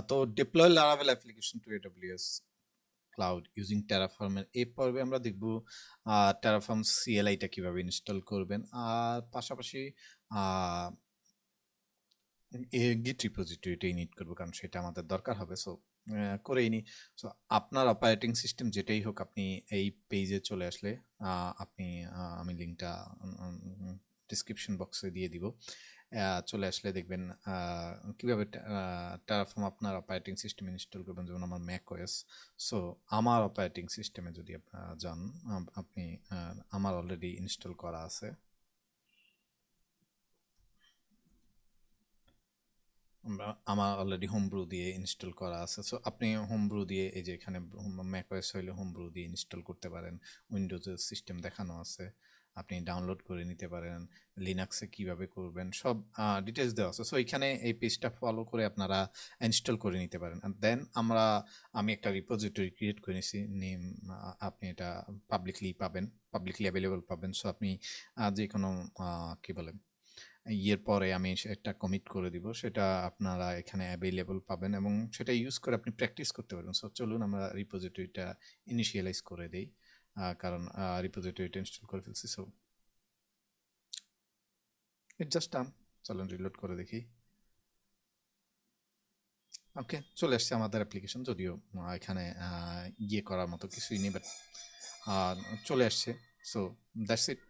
তো deploy Laravel application to AWS cloud using Terraform এর এই পর্বে আমরা দেখব Terraform CLI টা কিভাবে ইনস্টল করবেন, আর পাশাপাশি গিট রিপোজিটরিটা ইনিট করবো, কারণ সেটা আমাদের দরকার হবে। সো করেই নি। সো আপনার অপারেটিং সিস্টেম যেটাই হোক, আপনি এই পেজে চলে আসলে আপনি আমি লিঙ্কটা ডিসক্রিপশন বক্সে দিয়ে দিব। চলে আসলে দেখবেন কীভাবে Terraform আপনার অপারেটিং সিস্টেম ইনস্টল করবেন। যেমন আমার ম্যাক ওএস। সো আমার অপারেটিং সিস্টেমে যদি যান, আপনি আমার অলরেডি ইনস্টল করা আছে। আমার অলরেডি হোমব্রু দিয়ে ইনস্টল করা আছে। সো আপনি হোমব্রু দিয়ে, এই যে এখানে ম্যাকওএস হইলে হোমব্রু দিয়ে ইনস্টল করতে পারেন। উইন্ডোজের সিস্টেম দেখানো আছে, আপনি ডাউনলোড করে নিতে পারেন। লিনাক্সে কিভাবে করবেন সব ডিটেলস দেওয়া আছে। সো এখানে এই পেজটা ফলো করে আপনারা ইনস্টল করে নিতে পারেন। দেন আমি একটা রিপোজিটরি ক্রিয়েট করে নিছি নেম। আপনি এটা পাবলিকলি অ্যাভেলেবল পাবেন। সো আপনি যে কোনো কি বলেন ইয়ের পরে আমি সেটা কমিট করে দিব, সেটা আপনারা এখানে অ্যাভেলেবল পাবেন এবং সেটা ইউজ করে আপনি প্র্যাকটিস করতে পারবেন। সো চলুন আমরা রিপোজিটরিটা ইনিশিয়ালাইজ করে দেই, কারণ রিপোজিটরিটা ইনস্টল করে ফেলছি। সো ইট জাস্ট চলুন রিলোড করে দেখি। ওকে, চলে আসছে আমাদের অ্যাপ্লিকেশন। যদিও এখানে ইয়ে করার মতো কিছুই নেই, বাট চলে আসছে। So that's it.